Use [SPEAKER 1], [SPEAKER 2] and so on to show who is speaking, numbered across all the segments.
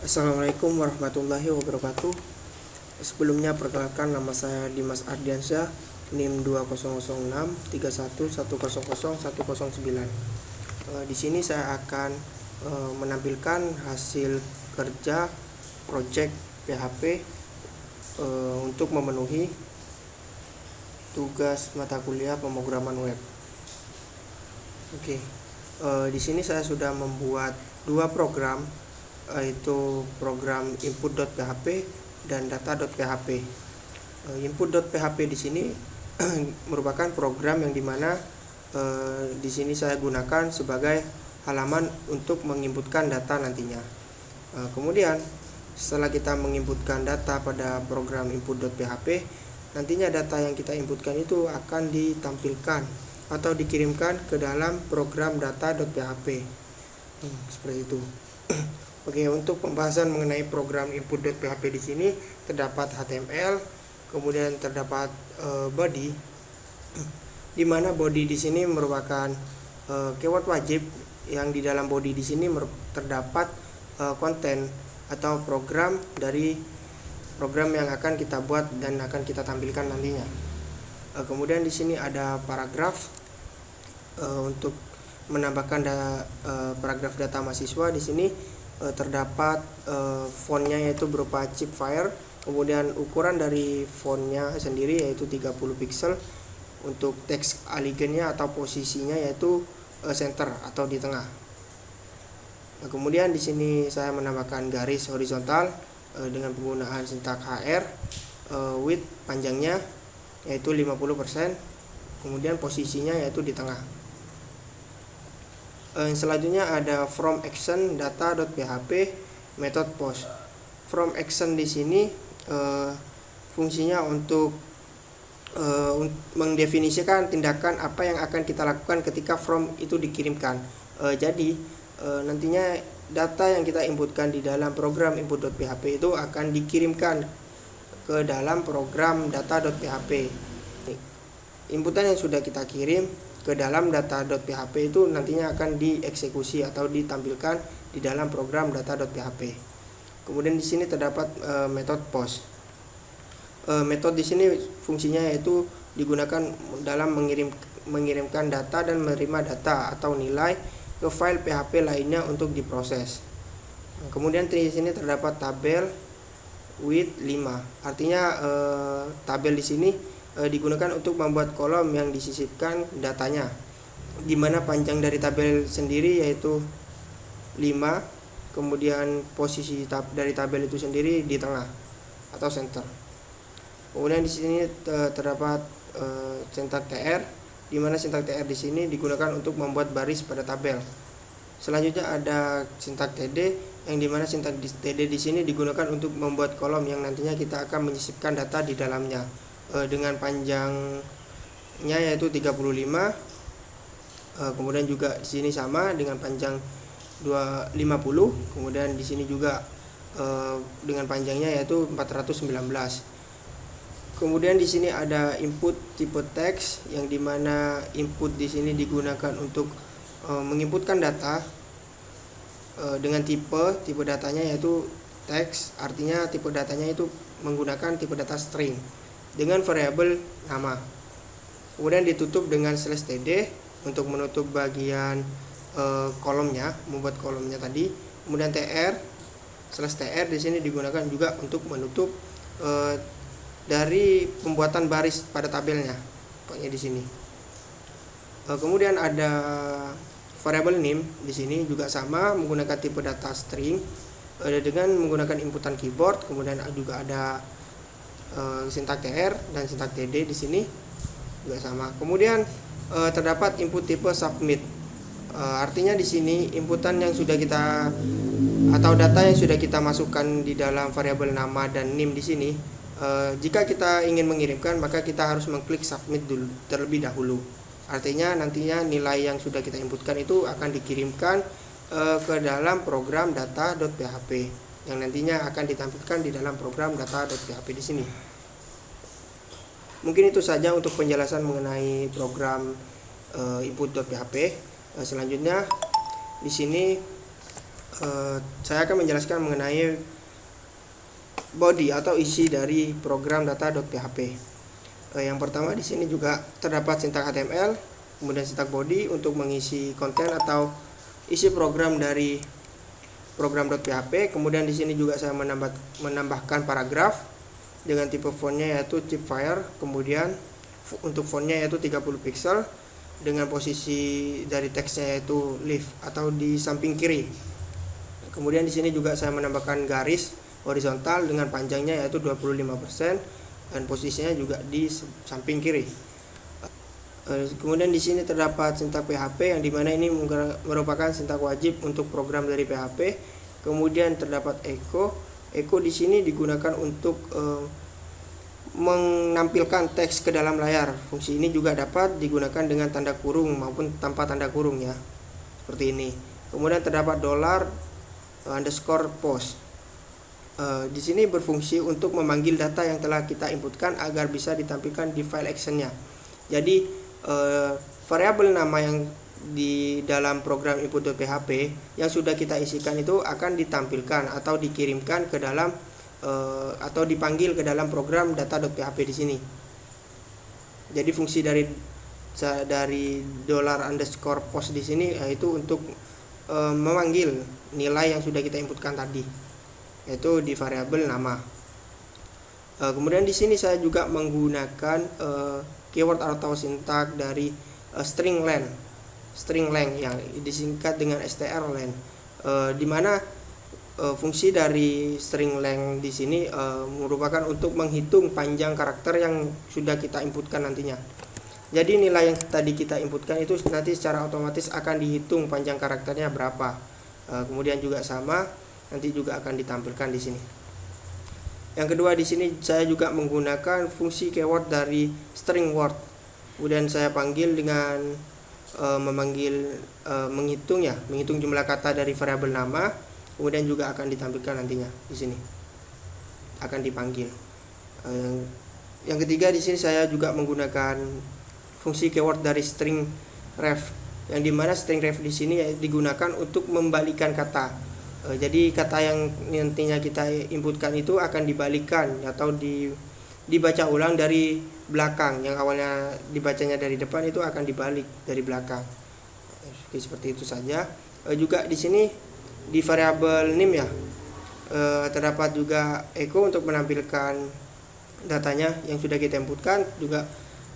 [SPEAKER 1] Assalamualaikum warahmatullahi wabarakatuh. Sebelumnya perkenalkan, nama saya Dimas Ardiansyah, NIM 200631100109. Di sini saya akan menampilkan hasil kerja project PHP untuk memenuhi tugas mata kuliah pemrograman web. Oke. Di sini saya sudah membuat dua program, yaitu program input.php dan data.php. Input.php di sini merupakan program yang dimana di sini saya gunakan sebagai halaman untuk menginputkan data nantinya. Kemudian setelah kita menginputkan data pada program input.php, nantinya data yang kita inputkan itu akan ditampilkan atau dikirimkan ke dalam program data.php. Seperti itu. Oke, untuk pembahasan mengenai program input.php di sini terdapat HTML, kemudian terdapat body, di mana body di sini merupakan keyword wajib yang di dalam body di sini terdapat konten atau program dari program yang akan kita buat dan akan kita tampilkan nantinya. Kemudian di sini ada paragraf untuk menambahkan paragraf data mahasiswa. Di sini terdapat fontnya yaitu berupa chipfire, kemudian ukuran dari fontnya sendiri yaitu 30 pixel, untuk teks alignnya atau posisinya yaitu center atau di tengah. Nah, kemudian di sini saya menambahkan garis horizontal dengan penggunaan sintak HR, width panjangnya yaitu 50%, kemudian posisinya yaitu di tengah. Selanjutnya ada from action data.php method post. From action di sini fungsinya untuk mendefinisikan tindakan apa yang akan kita lakukan ketika from itu dikirimkan. Jadi nantinya data yang kita inputkan di dalam program input.php itu akan dikirimkan ke dalam program data.php. Inputan yang sudah kita kirim ke dalam data.php itu nantinya akan dieksekusi atau ditampilkan di dalam program data.php. Kemudian di sini terdapat method post. Metode di sini fungsinya yaitu digunakan dalam mengirimkan data dan menerima data atau nilai ke file PHP lainnya untuk diproses. Kemudian di sini terdapat tabel width 5. Artinya tabel di sini digunakan untuk membuat kolom yang disisipkan datanya, di mana panjang dari tabel sendiri yaitu 5, kemudian posisi dari tabel itu sendiri di tengah atau center. Kemudian di sini terdapat sintak TR, di mana sintak TR di sini digunakan untuk membuat baris pada tabel. Selanjutnya ada sintak TD, yang dimana sintak TD di sini digunakan untuk membuat kolom yang nantinya kita akan menyisipkan data di dalamnya, dengan panjangnya yaitu 35, kemudian juga di sini sama dengan panjang 250, kemudian di sini juga dengan panjangnya yaitu 419. Kemudian di sini ada input tipe teks, yang dimana input di sini digunakan untuk menginputkan data dengan tipe datanya yaitu teks, artinya tipe datanya itu menggunakan tipe data string dengan variabel nama. Kemudian ditutup dengan /td untuk menutup bagian kolomnya, membuat kolomnya tadi. Kemudian tr di sini digunakan juga untuk menutup dari pembuatan baris pada tabelnya, pokoknya di sini. Kemudian ada variabel name di sini juga sama menggunakan tipe data string dengan menggunakan inputan keyboard. Kemudian juga ada sintak tr dan sintak td di sini juga sama. Kemudian terdapat input tipe submit. Artinya di sini inputan yang sudah kita atau data yang sudah kita masukkan di dalam variabel nama dan name di sini, jika kita ingin mengirimkan maka kita harus mengklik submit dulu terlebih dahulu. Artinya nantinya nilai yang sudah kita inputkan itu akan dikirimkan ke dalam program data.php yang nantinya akan ditampilkan di dalam program data.php di sini. Mungkin itu saja untuk penjelasan mengenai program input.php. Selanjutnya di sini saya akan menjelaskan mengenai body atau isi dari program data.php. Yang pertama di sini juga terdapat sintak HTML, kemudian sintak body untuk mengisi konten atau isi program dari program.php. Kemudian di sini juga saya menambahkan paragraf dengan tipe fontnya yaitu Chipfire. Kemudian untuk fontnya yaitu 30 pixel dengan posisi dari teksnya yaitu left atau di samping kiri. Kemudian di sini juga saya menambahkan garis horizontal dengan panjangnya yaitu 25% dan posisinya juga di samping kiri. Kemudian di sini terdapat sintak PHP yang dimana ini merupakan sintak wajib untuk program dari PHP. Kemudian terdapat echo. Echo di sini digunakan untuk menampilkan teks ke dalam layar. Fungsi ini juga dapat digunakan dengan tanda kurung maupun tanpa tanda kurung ya, seperti ini. Kemudian terdapat $_post. Di sini berfungsi untuk memanggil data yang telah kita inputkan agar bisa ditampilkan di file actionnya. Jadi variabel nama yang di dalam program input.php yang sudah kita isikan itu akan ditampilkan atau dikirimkan ke dalam atau dipanggil ke dalam program data.php di sini. Jadi fungsi dari $_post di sini yaitu untuk memanggil nilai yang sudah kita inputkan tadi, yaitu di variabel nama. Kemudian di sini saya juga menggunakan keyword atau sintak dari string length yang disingkat dengan strlen, di mana fungsi dari string length di sini merupakan untuk menghitung panjang karakter yang sudah kita inputkan nantinya. Jadi nilai yang tadi kita inputkan itu nanti secara otomatis akan dihitung panjang karakternya berapa. Kemudian juga sama nanti juga akan ditampilkan di sini. Yang kedua di sini saya juga menggunakan fungsi keyword dari string word. Kemudian saya panggil dengan menghitung jumlah kata dari variabel nama. Kemudian juga akan ditampilkan nantinya di sini. Akan dipanggil. Yang ketiga di sini saya juga menggunakan fungsi keyword dari string ref, yang dimana string ref di sini digunakan untuk membalikan kata. Jadi kata yang nantinya kita inputkan itu akan dibalikan atau dibaca ulang dari belakang. Yang awalnya dibacanya dari depan itu akan dibalik dari belakang. Seperti itu saja. Juga di sini di variabel name ya, terdapat juga echo untuk menampilkan datanya yang sudah kita inputkan. Juga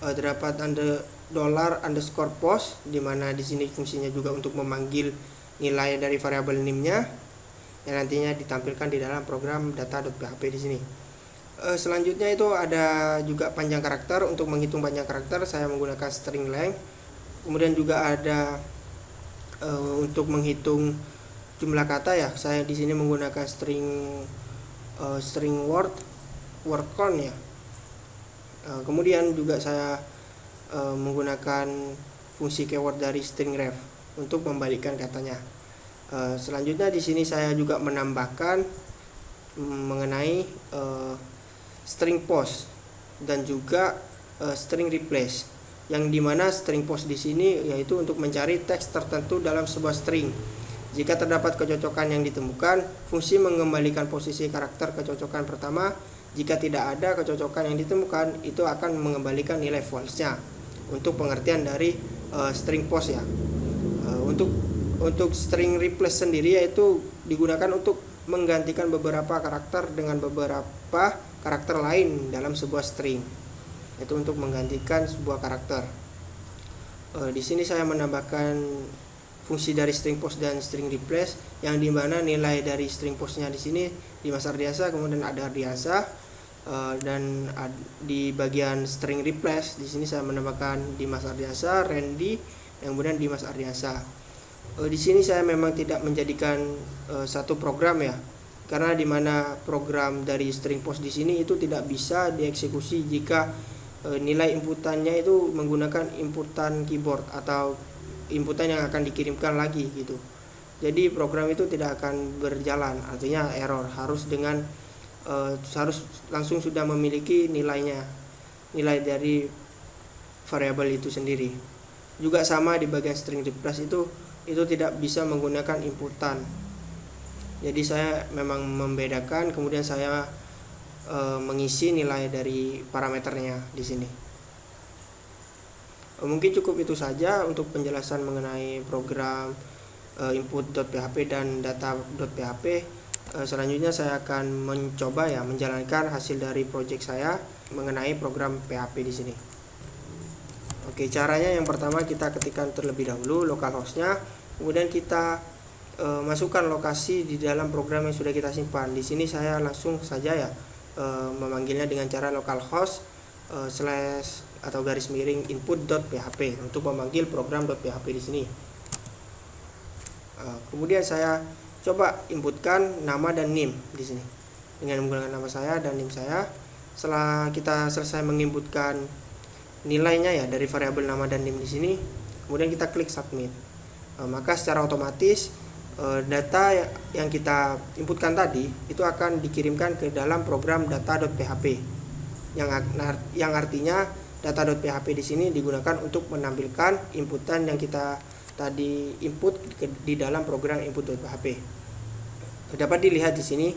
[SPEAKER 1] terdapat $_post, di mana di sini fungsinya juga untuk memanggil nilai dari variabel name-nya yang nantinya ditampilkan di dalam program data.php di sini. Selanjutnya itu ada juga panjang karakter. Untuk menghitung panjang karakter saya menggunakan string length. Kemudian juga ada untuk menghitung jumlah kata ya, saya di sini menggunakan string word count ya. Kemudian juga saya menggunakan fungsi keyword dari string ref untuk membalikkan katanya. Selanjutnya di sini saya juga menambahkan mengenai string post dan juga string replace, yang dimana string post di sini yaitu untuk mencari teks tertentu dalam sebuah string. Jika terdapat kecocokan yang ditemukan, fungsi mengembalikan posisi karakter kecocokan pertama. Jika tidak ada kecocokan yang ditemukan, itu akan mengembalikan nilai false-nya. Untuk pengertian dari string post ya. Untuk string replace sendiri yaitu digunakan untuk menggantikan beberapa karakter dengan beberapa karakter lain dalam sebuah string. Itu untuk menggantikan sebuah karakter. Di sini saya menambahkan fungsi dari string post dan string replace, yang dimana nilai dari string postnya di sini Dimas Ardiansa, kemudian ada Ardiansa, dan di bagian string replace di sini saya menambahkan Dimas Ardiansa, Randy, kemudian Dimas Ardiansa. Di sini saya memang tidak menjadikan satu program ya, karena dimana program dari string post di sini itu tidak bisa dieksekusi jika nilai inputannya itu menggunakan inputan keyboard atau inputan yang akan dikirimkan lagi gitu. Jadi program itu tidak akan berjalan, artinya error, harus langsung sudah memiliki nilai dari variabel itu sendiri. Juga sama di bagian string replace itu tidak bisa menggunakan inputan Jadi saya memang membedakan, kemudian saya mengisi nilai dari parameternya di sini. Mungkin cukup itu saja untuk penjelasan mengenai program input.php dan data.php. Selanjutnya saya akan mencoba menjalankan hasil dari project saya mengenai program PHP di sini. Oke, caranya yang pertama kita ketikkan terlebih dahulu localhost-nya, kemudian kita masukkan lokasi di dalam program yang sudah kita simpan. Di sini saya langsung saja memanggilnya dengan cara localhost slash atau garis miring input.php untuk memanggil program.php di sini. Kemudian saya coba inputkan nama dan NIM di sini dengan menggunakan nama saya dan NIM saya. Setelah kita selesai menginputkan nilainya dari variabel nama dan NIM di sini, kemudian kita klik submit. Maka secara otomatis data yang kita inputkan tadi itu akan dikirimkan ke dalam program data.php yang artinya data.php di sini digunakan untuk menampilkan inputan yang kita tadi input di dalam program input.php. Dapat dilihat di sini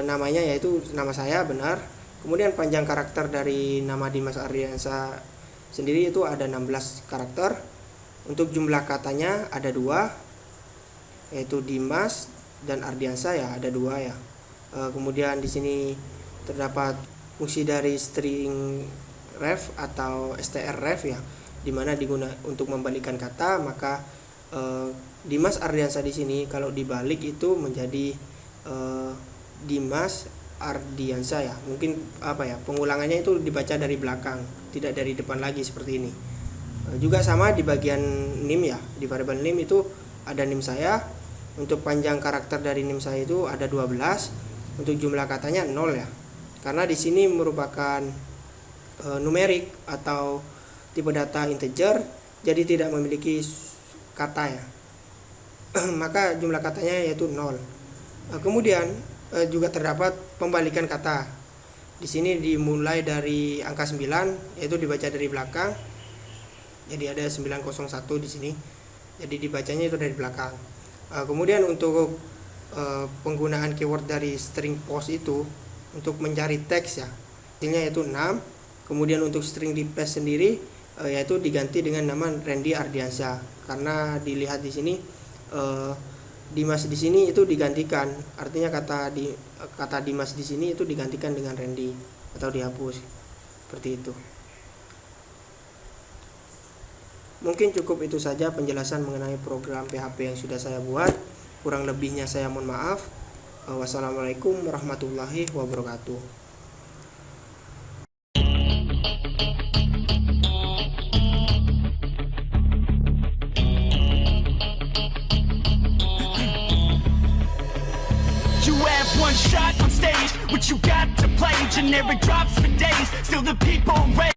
[SPEAKER 1] namanya yaitu nama saya benar. Kemudian panjang karakter dari nama Dimas Ardiansa sendiri itu ada 16 karakter. Untuk jumlah katanya ada 2, yaitu Dimas dan Ardiansa ada 2 kemudian di sini terdapat fungsi dari string ref atau strref di mana digunakan untuk membalikkan kata. Maka Dimas Ardiansa di sini kalau dibalik itu menjadi Dimas Ardiansa mungkin pengulangannya itu dibaca dari belakang, tidak dari depan lagi seperti ini. Juga sama di bagian NIM di variabel NIM itu ada NIM saya. Untuk panjang karakter dari NIM saya itu ada 12. Untuk jumlah katanya 0 karena di sini merupakan numerik atau tipe data integer, jadi tidak memiliki kata maka jumlah katanya yaitu 0. Kemudian juga terdapat pembalikan kata. Di sini dimulai dari angka 9, yaitu dibaca dari belakang. Jadi ada 901 di sini. Jadi dibacanya itu dari belakang. Kemudian untuk penggunaan keyword dari string post itu untuk mencari teks hasilnya yaitu 6. Kemudian untuk string replace sendiri yaitu diganti dengan nama Randy Ardiansa, karena dilihat di sini Dimas di sini itu digantikan, artinya kata Dimas di sini itu digantikan dengan Randy atau dihapus seperti itu. Mungkin cukup itu saja penjelasan mengenai program PHP yang sudah saya buat. Kurang lebihnya saya mohon maaf. Wassalamualaikum warahmatullahi wabarakatuh.
[SPEAKER 2] You have one shot on stage, what you got to play? Generic drops for days, still the people rage.